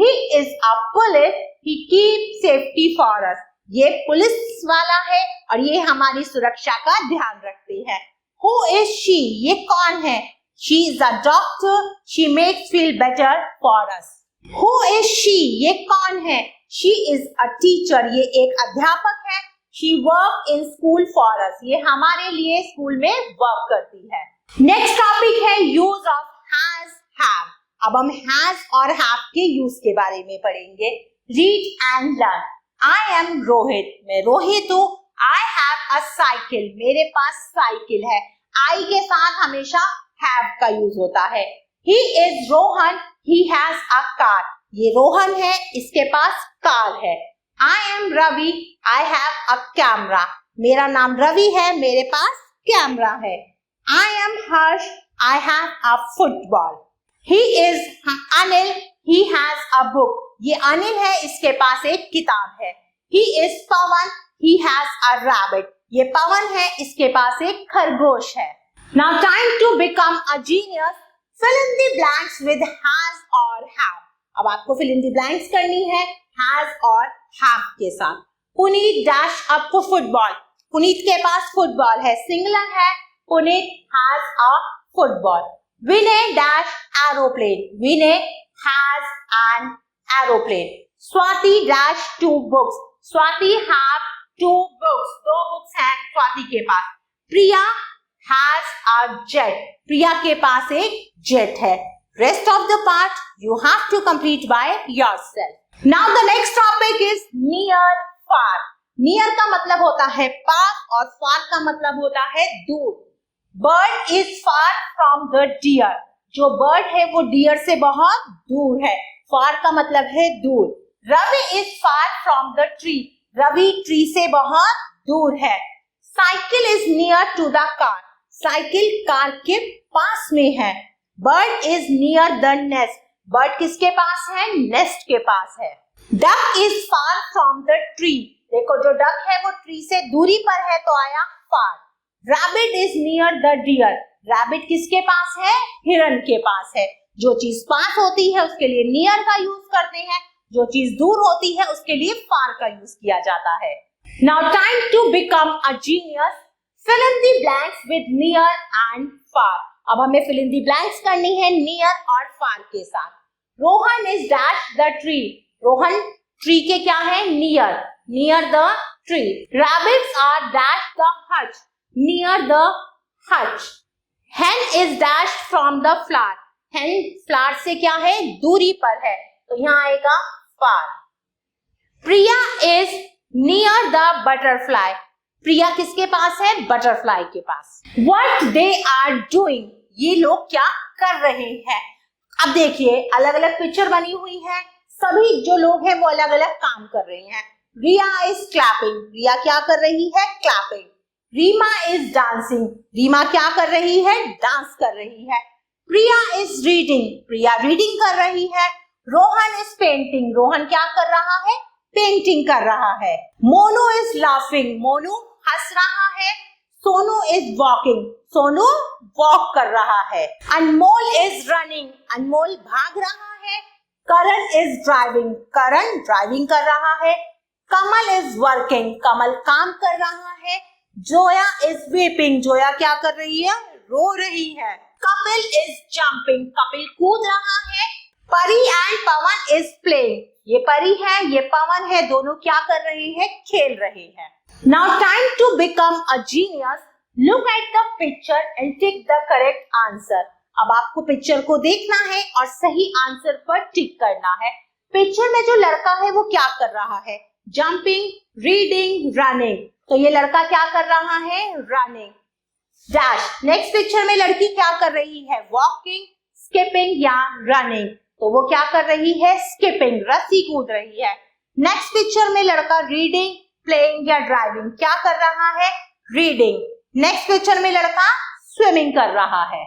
He is a police. He keeps safety for us. ये पुलिस वाला है और ये हमारी सुरक्षा का ध्यान रखती है. Who is she? ये कौन है? She is a doctor. She makes feel better for us. Who is she? ये कौन है? She is a teacher. ये एक अध्यापक है. She work in school for us. ये हमारे लिए स्कूल में वर्क करती है. नेक्स्ट टॉपिक है यूज ऑफ हैज, हैव. अब हम हैज और हैव के यूज के बारे में पढ़ेंगे. Read and learn. I am Rohit. मैं रोहित हूँ. आई हैव अ साइकिल. मेरे पास साइकिल है. आई के साथ हमेशा हैव का यूज होता है. He is Rohan. He has a car. ये रोहन है, इसके पास कार है. I am Ravi. I have a camera. मेरा नाम रवि है, मेरे पास कैमरा है. I am Harsh. I have a football. He is Anil. He has a book. ये अनिल है, इसके पास एक किताब है. He is Pawan. He has a rabbit. ये पवन है, इसके पास एक खरगोश है. Now time to become a genius. Fill in the blanks with has और हैव. अब आपको फिल इन द ब्लैंक्स करनी है हैज और हैव के साथ. Puneet dash up football. Puneet के पास फुटबॉल है, सिंगुलर है. Puneet has a football. Vinay dash aeroplane. Vinay has an aeroplane. Swati dash 2 books. Swati have 2 books. 2 books हैं स्वाति के पास. प्रिया हैज अ जेट. प्रिया के पास एक जेट है. Rest of the part you have to complete by yourself. Now the next topic is near, far. Near का मतलब होता है पास और far का मतलब होता है दूर. Bird is far from the deer. जो bird है वो deer से बहुत दूर है. Far का मतलब है दूर. Ravi is far from the tree. Ravi tree से बहुत दूर है. Cycle is near to the car. Cycle car के पास में है. Bird is near the nest. Bird किसके पास है? Nest के पास है. Duck is far from the tree. देखो जो duck है वो tree से दूरी पर है तो आया far. Rabbit is near the deer. Rabbit किसके पास है? हिरन के पास है. जो चीज पास होती है उसके लिए near का यूज करते हैं, जो चीज दूर होती है उसके लिए far का यूज किया जाता है. Now time to become a genius. Fill in the blanks with near and far. अब हमें fill in the blanks करनी है near और far के साथ. Rohan is dash the tree. Rohan tree के क्या है? near. near the tree. Rabbits are dash the hutch. near the hutch. Hen is dash from the flower. Hen flower से क्या है? दूरी पर है तो यहाँ आएगा far. Priya is near the butterfly. प्रिया किसके पास है? बटरफ्लाई के पास. What they are doing. ये लोग क्या कर रहे हैं? अब देखिए अलग अलग पिक्चर बनी हुई है. सभी जो लोग हैं वो अलग अलग काम कर रहे हैं. रिया इज क्लैपिंग. रिया क्या कर रही है? Clapping. Reema is dancing. Reema क्या कर रही है? डांस कर रही है. Priya is reading. Priya reading कर रही है. Rohan is painting. रोहन क्या कर रहा है? पेंटिंग कर रहा है. Monu is laughing. मोनू हंस रहा है. Sonu is walking. Sonu walk कर रहा है. अनमोल इज रनिंग. अनमोल भाग रहा है. करण इज ड्राइविंग. करण ड्राइविंग कर रहा है. कमल इज वर्किंग. कमल काम कर रहा है. Zoya is weeping. जोया क्या कर रही है? रो रही है. Kapil is jumping. कपिल कूद रहा है. परी एंड पवन इज प्लेइंग. ये परी है, ये पवन है, दोनों क्या कर रहे हैं? खेल रहे हैं. Now time to become a genius. Look at the picture and take the correct answer. अब आपको पिक्चर को देखना है और सही आंसर पर टिक करना है. पिक्चर में जो लड़का है वो क्या कर रहा है? Jumping, reading, running. तो ये लड़का क्या कर रहा है? रनिंग. डैश. नेक्स्ट पिक्चर में लड़की क्या कर रही है? वॉकिंग, स्किपिंग या रनिंग. तो वो क्या कर रही है? स्किपिंग, रस्सी कूद रही है. नेक्स्ट पिक्चर में लड़का रीडिंग, प्लेइंग या ड्राइविंग क्या कर रहा है? रीडिंग. नेक्स्ट पिक्चर में लड़का स्विमिंग कर रहा है.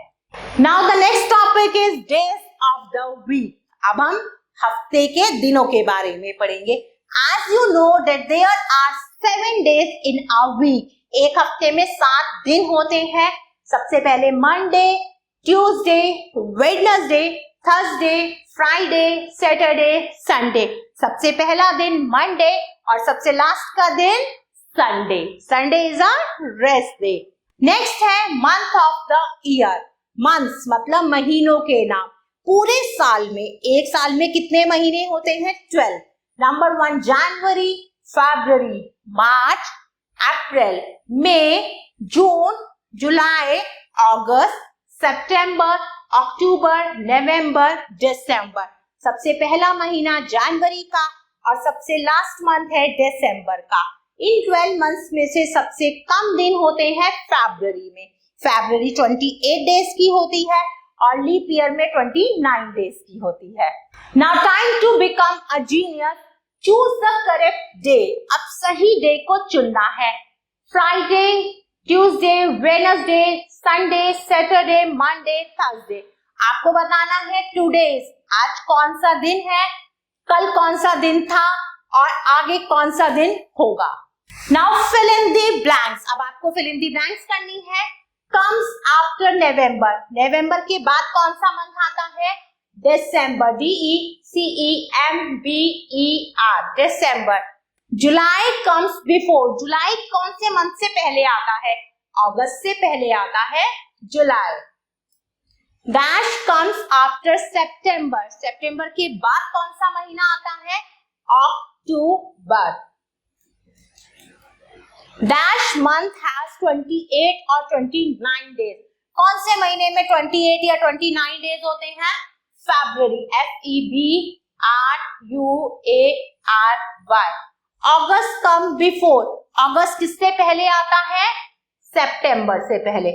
Now the next topic is days of the week. अब हम हफ्ते के दिनों के बारे में पढ़ेंगे. As you know that there are 7 days in a week. एक हफ्ते में 7 दिन होते हैं. सबसे पहले Monday, Tuesday, Wednesday, Thursday, Friday, Saturday, Sunday. सबसे पहला दिन मंडे और सबसे लास्ट का दिन Sunday. Sunday is a rest day. Next है month of the year. Months मतलब महीनों के नाम. पूरे साल में, एक साल में कितने महीने होते हैं? 12. नंबर 1 जनवरी, फरवरी, मार्च, अप्रैल, मई, जून, जुलाई, अगस्त, सितंबर, अक्टूबर, नवंबर, दिसंबर। सबसे पहला महीना जनवरी का और सबसे लास्ट मंथ है दिसंबर का। इन 12 मंथ्स में से सबसे कम दिन होते हैं फरवरी में। फरवरी 28 डेज की होती है और लीप ईयर में 29 डेज की होती है। Now time to become a genius, choose the correct day. अब सही डे को चुनना है। Friday, Tuesday, Wednesday, Sunday, Saturday, Monday, Thursday. आपको बताना है टुडेज, आज कौन सा दिन है, कल कौन सा दिन था और आगे कौन सा दिन होगा। Now fill in the blanks. अब आपको फिल इन द ब्लैंक्स करनी है। कम्स आफ्टर नवंबर, नवंबर के बाद कौन सा मंथ आता है, दिसंबर, DECEMBER, दिसंबर। जुलाई कम्स बिफोर, जुलाई कौन से मंथ से पहले आता है, अगस्त से पहले आता है जुलाई। डैश कम्स आफ्टर सितंबर, सितंबर के बाद कौन सा महीना आता है, अक्टूबर। डैश मंथ हैज 28 और 29 डेज, कौन से महीने में 28 या 29 डेज होते हैं, फरवरी, FEBRUARY। अगस्त कम बिफोर, अगस्त किससे पहले आता है, सितंबर से पहले।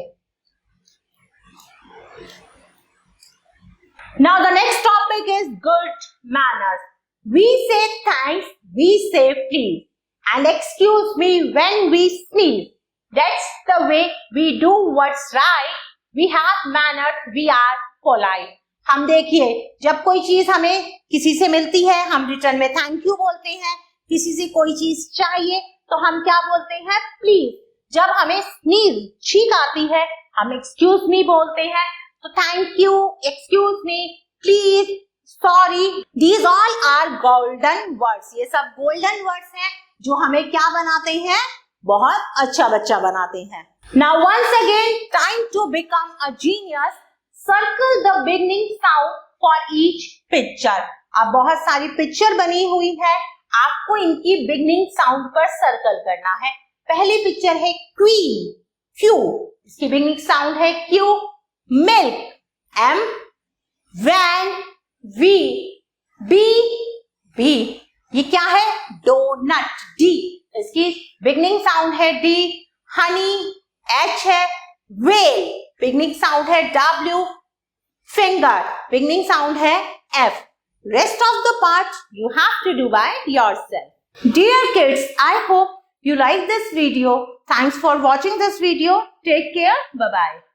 Now the next topic is good manners. We say thanks, we say please, and excuse me when we sneeze. That's the way we do what's right. We have manners, we are polite. हम देखिए, जब कोई चीज हमें किसी से मिलती है, हम रिटर्न में थैंक यू बोलते हैं। किसी से कोई चीज चाहिए तो हम क्या बोलते हैं, प्लीज। जब हमें स्नीज, छींक आती है, हम एक्सक्यूज मी बोलते हैं। तो thank you, excuse me, please, sorry, these all are golden words. ये सब गोल्डन वर्ड्स हैं जो हमें क्या बनाते हैं, बहुत अच्छा बच्चा बनाते हैं। Now once again, time to become a genius. Circle the beginning sound for each picture. अब बहुत सारी पिक्चर बनी हुई है, आपको इनकी बिगनिंग साउंड पर सर्कल करना है। पहली पिक्चर है क्वीन, क्यू, इसकी बिगनिंग साउंड है Q. Milk, M, van, V, B, B। ये क्या है, डोनट, D, इसकी बिगनिंग साउंड है D। हनी, H है। वेल, बिगनिंग साउंड है W। फिंगर, बिगनिंग साउंड है F। Rest of the part you have to do by yourself. Dear kids, I hope you like this video. Thanks for watching this video. Take care. Bye-bye.